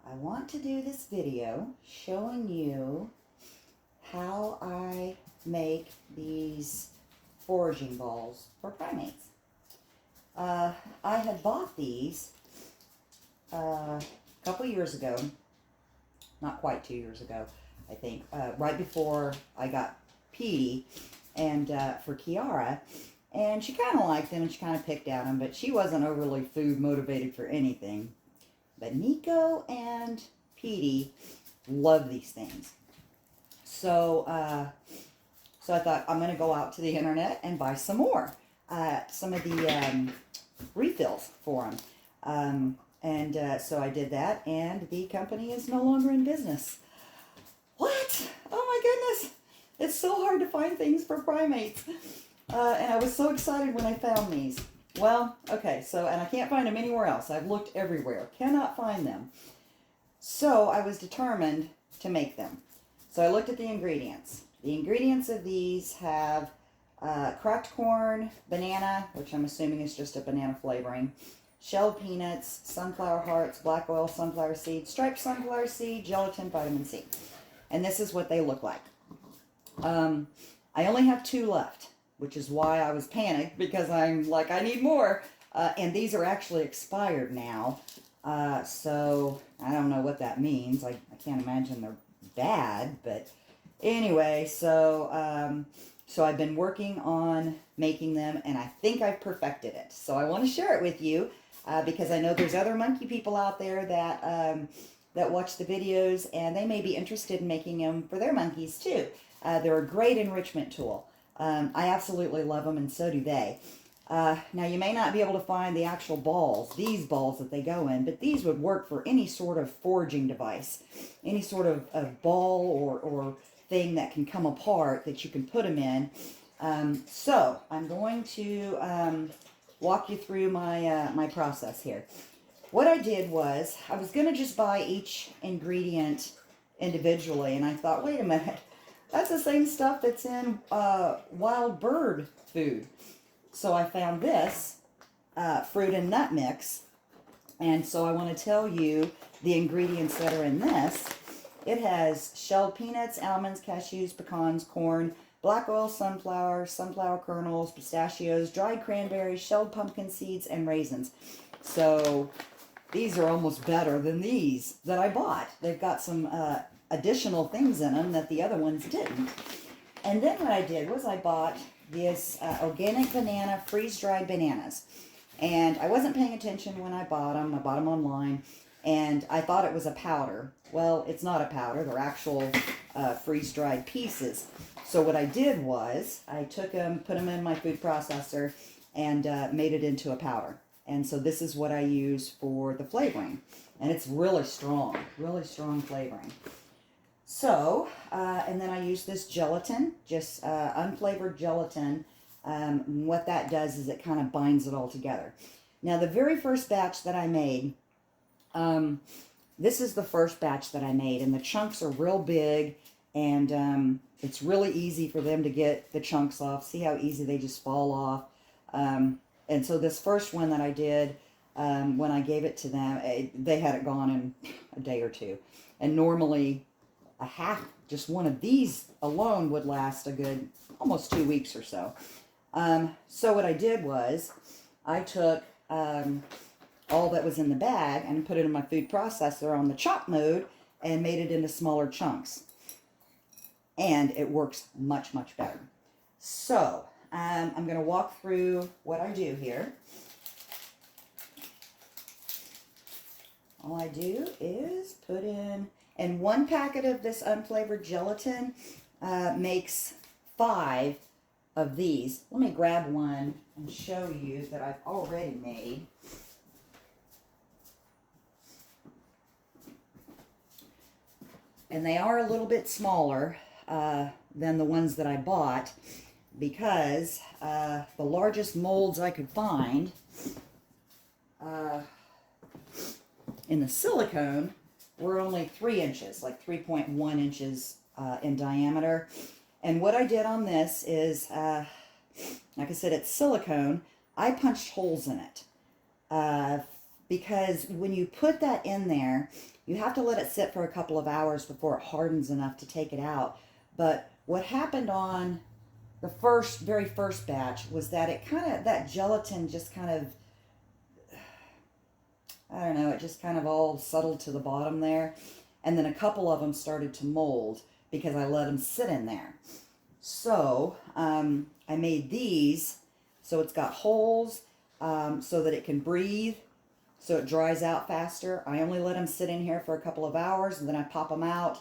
I want to do this video showing you how I make these foraging balls for primates. I had bought these a couple years ago, not quite 2 years ago, I think, right before I got Petey and for Kiara. And she kind of liked them and she kind of picked at them, but she wasn't overly food motivated for anything. But Nico and Petey love these things. So, so I thought I'm going to go out to the internet and buy some more. Some of the refills for them. So I did that, and the company is no longer in business. What? Oh my goodness. It's so hard to find things for primates. And I was so excited when I found these. Well, okay, and I can't find them anywhere else. I've looked everywhere. Cannot find them. So I was determined to make them. So I looked at the ingredients. The ingredients of these have cracked corn, banana, which I'm assuming is just a banana flavoring, shelled peanuts, sunflower hearts, black oil, sunflower seed, striped sunflower seed, gelatin, vitamin C. And this is what they look like. I only have 2 left, which is why I was panicked, because I'm like, I need more. And these are actually expired now. So I don't know what that means. I can't imagine they're bad, but anyway, so I've been working on making them, and I think I've perfected it. So I want to share it with you, because I know there's other monkey people out there that watch the videos, and they may be interested in making them for their monkeys too. They're a great enrichment tool. I absolutely love them, and so do they. Now, you may not be able to find the actual balls, these balls that they go in, but these would work for any sort of foraging device, any sort of ball or thing that can come apart that you can put them in. So I'm going to walk you through my process here. What I did was, I was going to just buy each ingredient individually, and I thought, wait a minute, that's the same stuff that's in wild bird food. So I found this fruit and nut mix, and so I want to tell you the ingredients that are in this. It has shelled peanuts, almonds, cashews, pecans, corn, black oil, sunflower kernels, pistachios, dried cranberries, shelled pumpkin seeds, and raisins. So these are almost better than these that I bought. They've got some additional things in them that the other ones didn't. And then what I did was I bought this organic banana, freeze-dried bananas. And I wasn't paying attention when I bought them. I bought them online, and I thought it was a powder. Well, it's not a powder. They're actual freeze-dried pieces. So what I did was I took them, put them in my food processor, and made it into a powder. And so this is what I use for the flavoring. And it's really strong flavoring. So, and then I use this gelatin, just unflavored gelatin. What that does is it kind of binds it all together. Now, the very first batch that I made, this is the first batch that I made, and the chunks are real big, and it's really easy for them to get the chunks off. See how easy they just fall off? And so this first one that I did, when I gave it to them, they had it gone in a day or two. And normally, just one of these alone would last a good almost 2 weeks or so. So what I did was I took all that was in the bag and put it in my food processor on the chop mode and made it into smaller chunks. And it works much, much better. So I'm going to walk through what I do here. All I do is put in, and 1 packet of this unflavored gelatin makes 5 of these. Let me grab one and show you that I've already made. And they are a little bit smaller than the ones that I bought, because the largest molds I could find in the silicone were only 3 inches, like 3.1 inches in diameter. And what I did on this is, like I said, it's silicone. I punched holes in it. because when you put that in there, you have to let it sit for a couple of hours before it hardens enough to take it out. But what happened on the very first batch was that that gelatin just kind of, I don't know, it just kind of all settled to the bottom there. And then a couple of them started to mold because I let them sit in there. So I made these so it's got holes so that it can breathe, so it dries out faster. I only let them sit in here for a couple of hours, and then I pop them out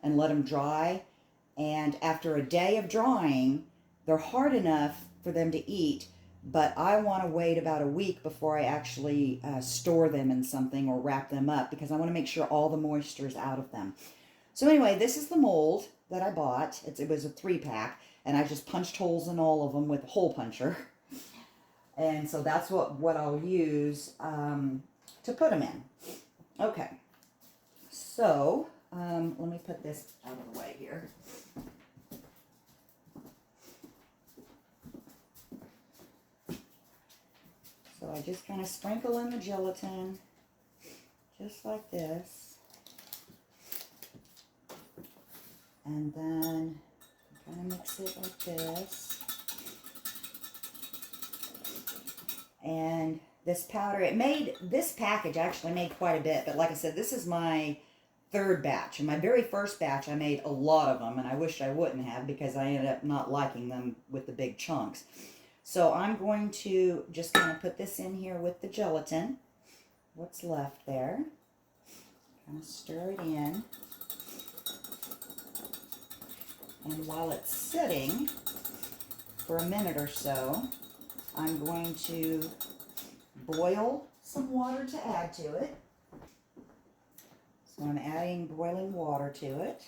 and let them dry. And after a day of drying, they're hard enough for them to eat, but I want to wait about a week before I actually store them in something or wrap them up, because I want to make sure all the moisture is out of them. So anyway, this is the mold that I bought. It was a 3-pack, and I just punched holes in all of them with a hole puncher. And so that's what I'll use to put them in. Okay, so let me put this out of the way here. So I just kind of sprinkle in the gelatin, just like this. And then kind of mix it like this. And this powder, this package actually made quite a bit, but like I said, this is my 3rd batch. In my very first batch, I made a lot of them, and I wish I wouldn't have, because I ended up not liking them with the big chunks. So I'm going to just kind of put this in here with the gelatin, what's left there. Kind of stir it in. And while it's sitting for a minute or so, I'm going to boil some water to add to it. So I'm adding boiling water to it.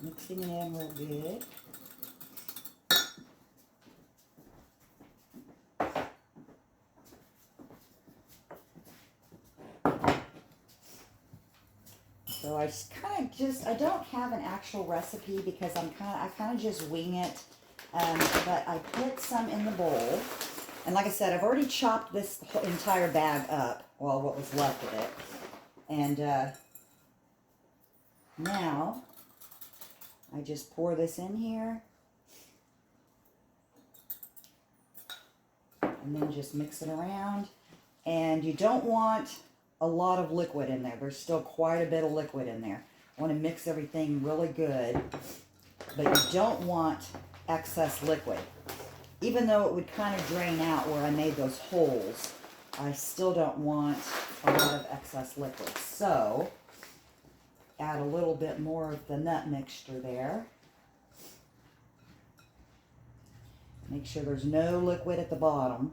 Mixing it in real good. So I don't have an actual recipe because I kind of just wing it. But I put some in the bowl. And like I said, I've already chopped this entire bag up. Well, what was left of it. And now I just pour this in here. And then just mix it around. And you don't want a lot of liquid in there. There's still quite a bit of liquid in there. I want to mix everything really good, but you don't want excess liquid. Even though it would kind of drain out where I made those holes, I still don't want a lot of excess liquid. So add a little bit more of the nut mixture there. Make sure there's no liquid at the bottom.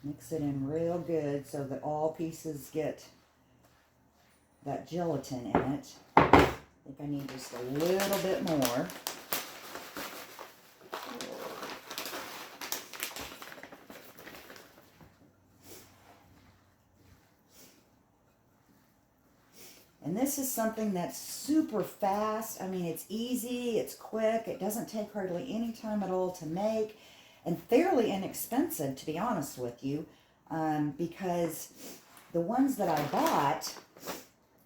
Mix it in real good so that all pieces get that gelatin in it. I think I need just a little bit more. And this is something that's super fast. I mean, it's easy, it's quick, it doesn't take hardly any time at all to make, and fairly inexpensive, to be honest with you, because the ones that I bought,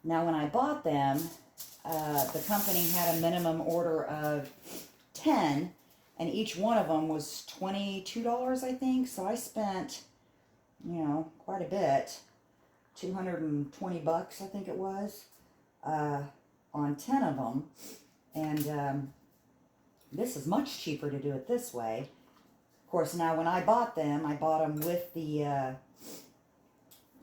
now when I bought them, the company had a minimum order of 10, and each one of them was $22, I think, so I spent, quite a bit. 220 bucks, I think it was, on 10 of them. And this is much cheaper to do it this way. Of course, now when I bought them with the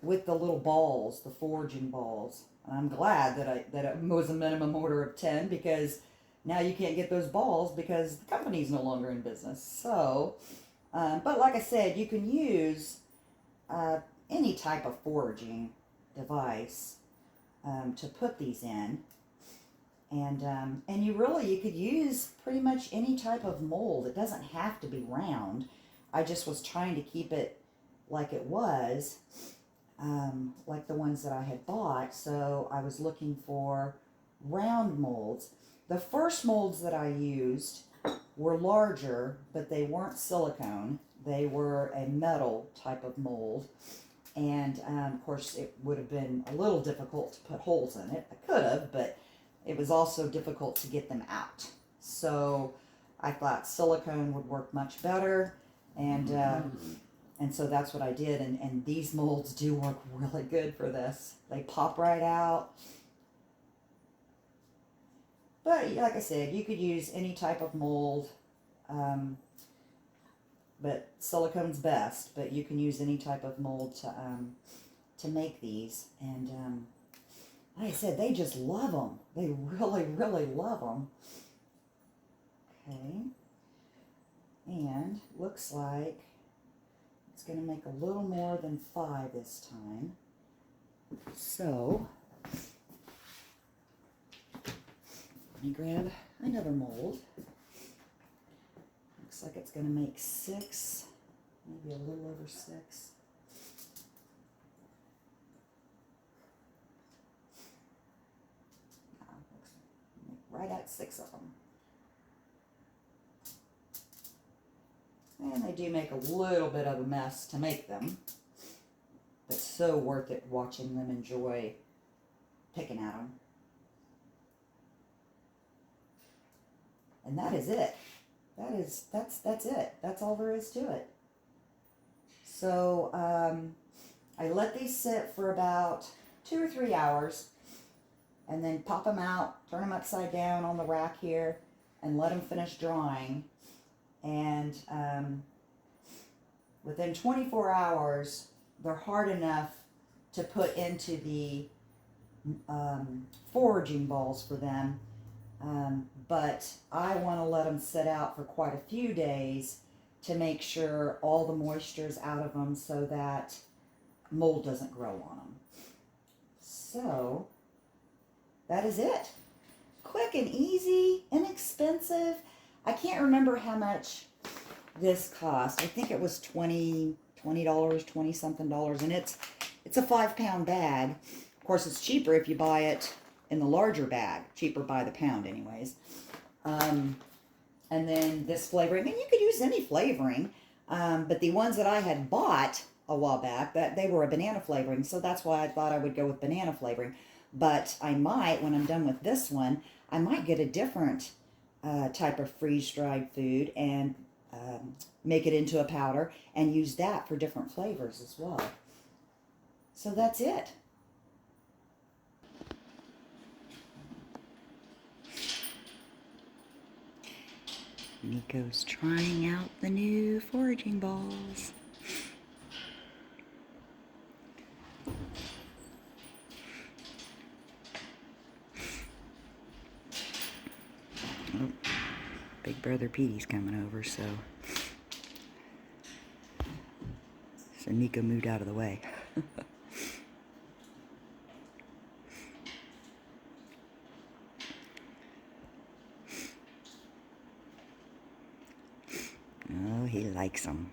little balls, the foraging balls. And I'm glad that it was a minimum order of 10, because now you can't get those balls because the company's no longer in business. So, but like I said, you can use any type of foraging device to put these in, and you could use pretty much any type of mold. It doesn't have to be round. I just was trying to keep it like it was, like the ones that I had bought, so I was looking for round molds. The first molds that I used, were larger, but they weren't silicone. They were a metal type of mold. And, of course, it would have been a little difficult to put holes in it. I could have, but it was also difficult to get them out. So I thought silicone would work much better. And so that's what I did. And these molds do work really good for this. They pop right out. But like I said, you could use any type of mold. But silicone's best, but you can use any type of mold to make these. And like I said, they just love them. They really, really love them. Okay. And looks like it's going to make a little more than 5 this time. So, let me grab another mold. Looks like it's going to make 6, maybe a little over 6. Right at 6 of them. And they do make a little bit of a mess to make them, but so worth it watching them enjoy picking at them. And that is it. That's it. That's all there is to it. So I let these sit for about 2 or 3 hours, and then pop them out, turn them upside down on the rack here, and let them finish drying. And within 24 hours, they're hard enough to put into the foraging balls for them. But I want to let them sit out for quite a few days to make sure all the moisture is out of them so that mold doesn't grow on them. So that is it. Quick and easy, inexpensive. I can't remember how much this cost. I think it was $20, $20 something, and it's a 5-pound bag. Of course, it's cheaper if you buy it in the larger bag, cheaper by the pound anyways. And then this flavoring, and you could use any flavoring, but the ones that I had bought a while back, that they were a banana flavoring, so that's why I thought I would go with banana flavoring. But I might, when I'm done with this one, I might get a different type of freeze-dried food and make it into a powder and use that for different flavors as well. So that's it. Nico's trying out the new foraging balls. Oh, Big Brother Petey's coming over, so Nico moved out of the way. Oh, he likes them.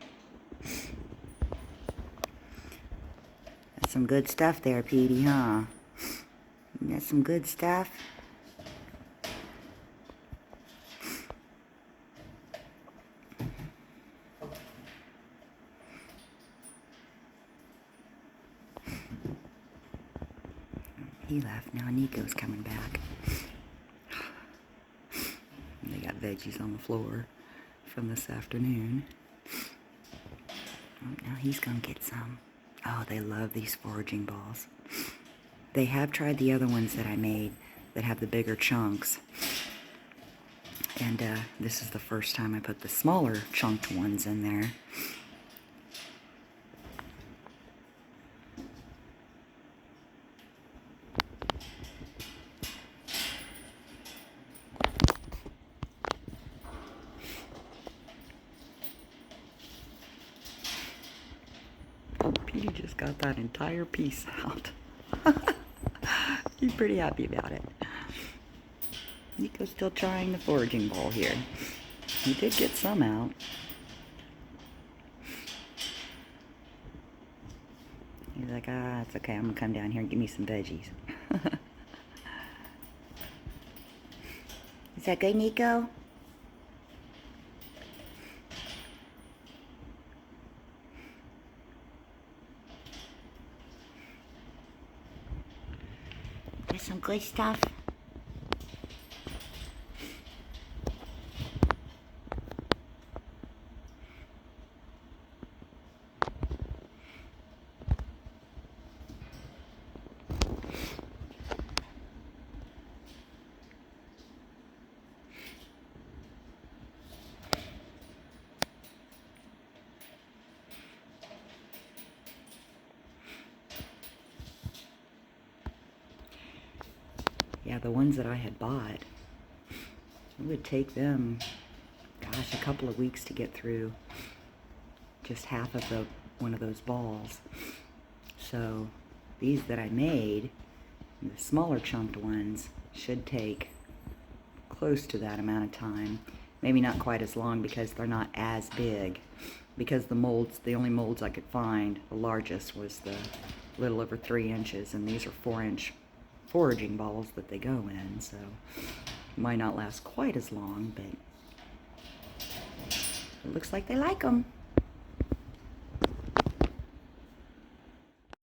That's some good stuff there, Petey, huh? That's some good stuff. He left. Now Nico's coming back. They got veggies on the floor from this afternoon. Oh, now he's gonna get some. Oh, they love these foraging balls. They have tried the other ones that I made that have the bigger chunks. And this is the first time I put the smaller chunked ones in there. Petey just got that entire piece out. He's pretty happy about it. Nico's still trying the foraging ball here. He did get some out. He's like, it's okay, I'm gonna come down here and give me some veggies. Is that good, Nico? some good stuff. Yeah, the ones that I had bought, it would take them, gosh, a couple of weeks to get through just half of one of those balls. So these that I made, the smaller chunked ones, should take close to that amount of time. Maybe not quite as long because they're not as big. Because the molds, the only molds I could find, the largest was the little over 3 inches, and these are 4-inch foraging balls that they go in, so it might not last quite as long, but it looks like they like them.